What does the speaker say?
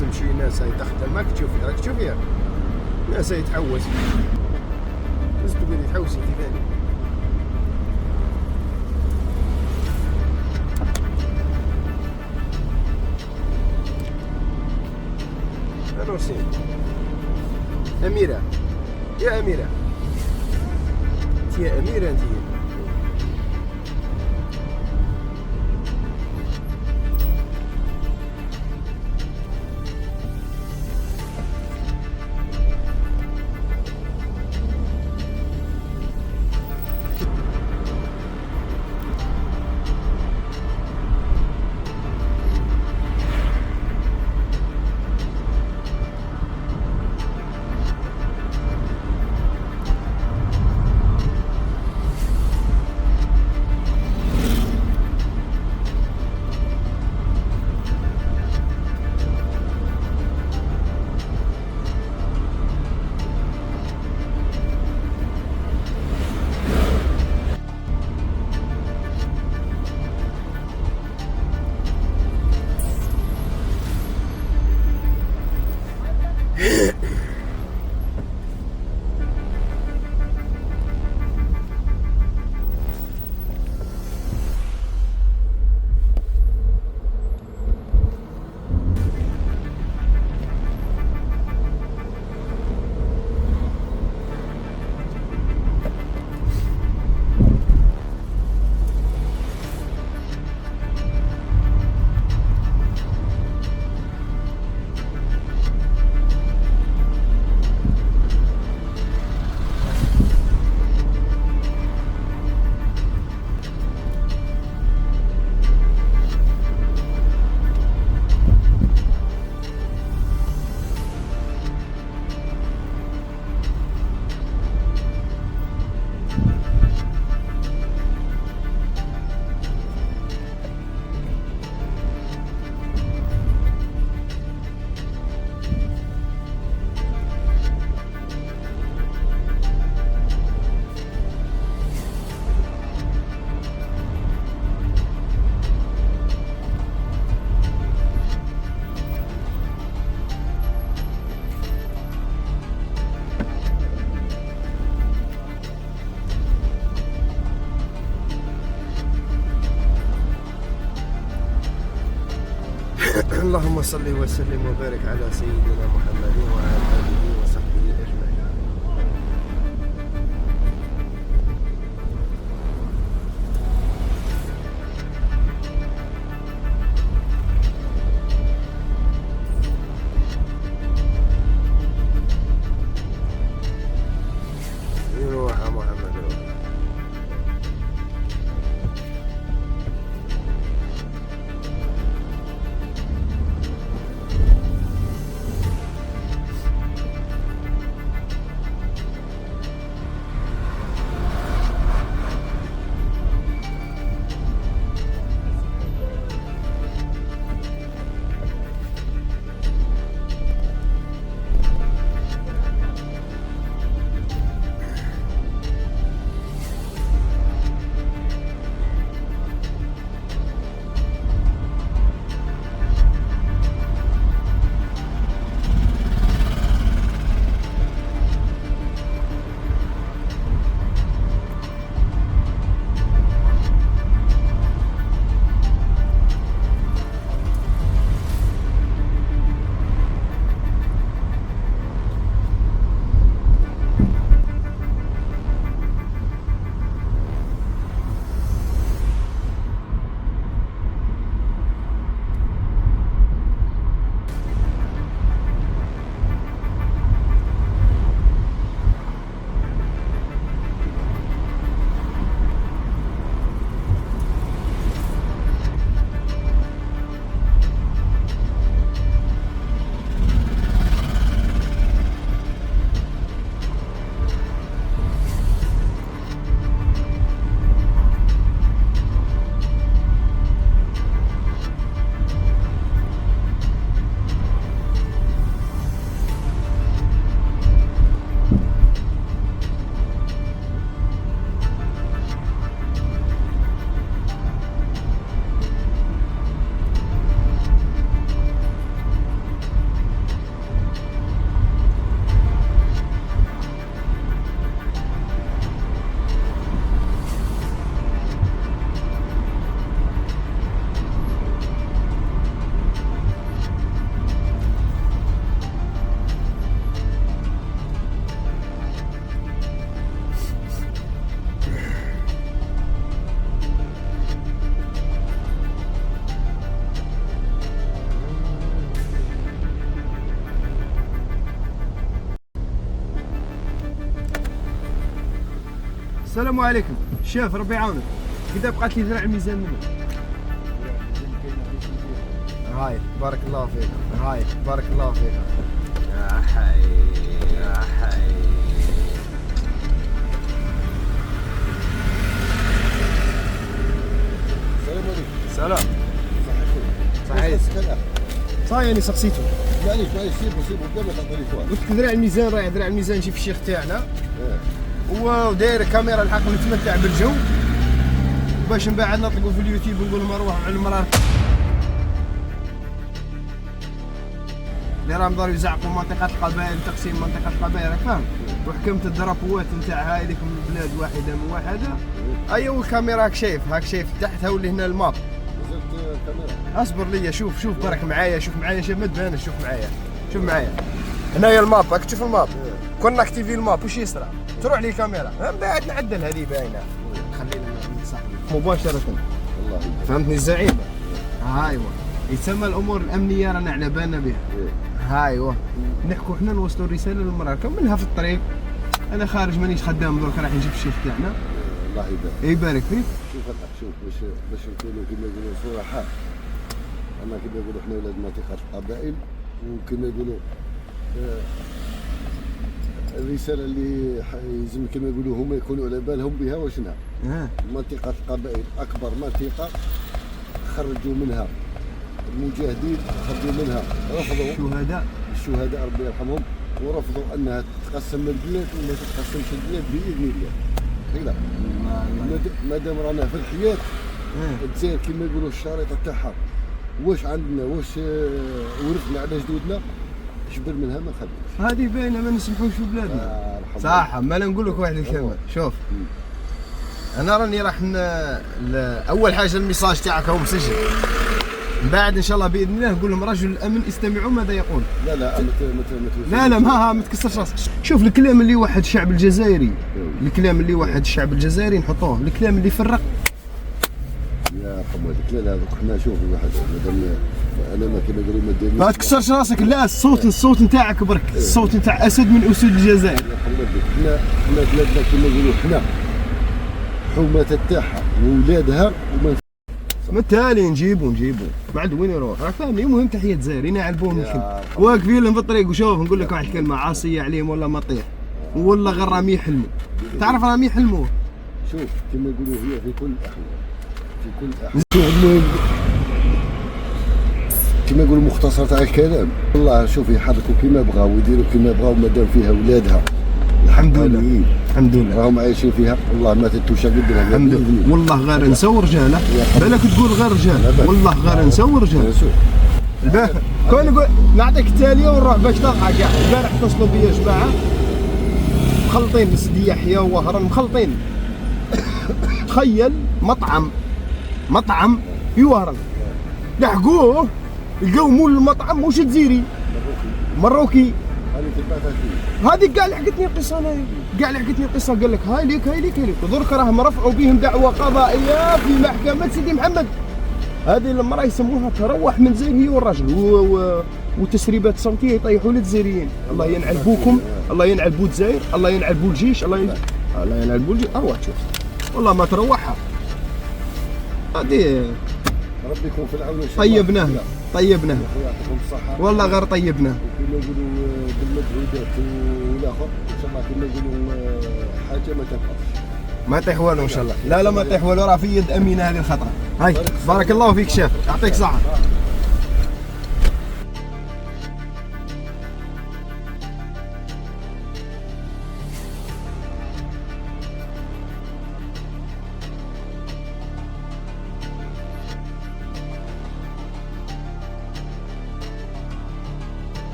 تمشي ناس تخدم ماك تشوفي راك تشوفيها ناس يتحوس بس تقولي تحوسي كيفاني نورسين أميرة يا أميرة انت يا أميرة انت اللهم صل وسلم وبارك على سيدنا محمد وعلى آله وصحبه أجمعين. يروح محمد روح. السلام عليكم شيف، ربي يعاونك. كذا بقات لي ذراع الميزان منه. هاي بارك الله فيك، هاي بارك الله فيك. يا حي يا حي. السلام عليكم. سلام. صحيح. صاي يعني سقسيته. معليش سيبو قبل تعطيني سؤال. قلت لك ذراع الميزان، رايح ذراع الميزان شي في الشيخ تاعنا. وداير كاميرا الحق نتمتع بالجو باش من بعد نطلقوا في اليوتيوب ونقول لهم اروح على المرار اللي راهم داروا يزعقوا منطقة القبائل، تقسيم منطقة القبائل، راك فاهم؟ وحكمة الدرابوات نتاع هاي لكم بلاد واحدة موحدة. ايوا الكاميرا هاك شايف تحت هاولي هنا الماب. نزلت كاميرا. اصبر ليا شوف برك معايا، شوف معايا شوف ما تبانش، شوف معايا هنايا الماب، راك تشوف الماب. كنا اكتيفي الماب وش يصرى؟ تروح لي الكاميرا من بعد نعدل هذه باينه، خلينا نصاحب مباشره. والله فهمتني الزعيم؟ ايوا يتسمى الامور الامنيه رانا على بالنا بها. ايوا نحكوا حنا نوصلوا الرساله للمراه منها في الطريق. انا خارج مانيش خدام درك، راح نجيب الشيف تاعنا. الله يبارك فيك. شوف باش نكونوا كما يقولوا صراحه. انا كما يقولوا حنا ولاد منطقه القبائل، وكما يقولوا الرساله اللي يلزم كما يقولوا هما يكونوا على بالهم بها وشنها. منطقه القبائل اكبر منطقه خرجوا منها المجاهدين، خرجوا منها رفضوا الشهداء ربي يرحمهم، ورفضوا انها تتقسم البلاد وما تتقسمش البلاد باذن الله. هكذا ما دام رانا في الحياه الجزائر كما يقولوا الشريطه تاعها واش عندنا، واش ورثنا على جدودنا، جبر منها ما خدناش. هذه باينه ما نسمحوش في بلادنا. صح. ما انا نقول لك واحد الكلمه. شوف انا راني راح اول حاجه الميساج تاعك هو مسجل، من بعد ان شاء الله باذن الله نقول لهم رجل الامن استمعوا ماذا يقول. لا ما تكسرش راسك. شوف الكلام اللي واحد الشعب الجزائري، الكلام اللي واحد الشعب الجزائري نحطوه، الكلام اللي يفرق. يا حماد لا هذوك حنا شوف واحد انا ما كما يقولوا ما تكسرش راسك. لا الصوت نتاعك برك، الصوت نتاع اسد من اسود الجزائر. يا حماد حنا بلادنا كما يقولوا حنا حومه تاعها وولادها ما التالي نجيبو بعد وين يروح راك فاهمني. المهم تحيه الجزائر نعلبوهم الحين واقفين لهم في الطريق. وشوف نقول لك واحد الكلمه عاصيه عليهم ولا ما طيح والله غير راهم يحلموا. تعرف راهم يحلموا. شوف كما يقولوا هي في كل الاحوال كما يقولوا مختصر تاع الكلام. والله شوف يحركوا كما بغاو ويديروا كما بغاو مادام فيها ولادها الحمد لله راهم عايشين فيها. والله ما تتوشى قدرها الحمد لله. والله غير نسوا رجاله، بالك تقول غير رجاله، والله غير نسوا رجاله. كون نقول نعطيك التاليه ونروح باش تلقى كاع. البارح اتصلوا بيا جماعه مخلطين سيدي يحيى ووهران مخلطين. تخيل مطعم في وهران لحقوه لقاو مول المطعم موش جزيري مروكي. هذه كاع لحقتني القصه. انا كاع لحقتني القصه. قال لك هاي ليك درك راهم رفعوا بهم دعوه قضائيه في محكمه سيدي محمد. هذه المراه يسموها تروح من زين هي والراجل وتسريبات صوتيه يطيحوا للجزائريين. الله ينعل بوكم، الله ينعل بو الجزائر، الله ينعل بو الجيش، الله ينعل بو الجيش. تشوف والله ما تروحها هذه. ربي يكون في العون. طيبناه يعطيكم الصحه والله غير طيبناه. كما يقولوا بالمجهودات والاخر ان شاء الله كما يقولوا حاجه ما يطيح والو ان شاء الله. لا ما يطيح والو، راه في يد امينه هذه الخطره. هاي بارك الله فيك شيخ، يعطيك صحه.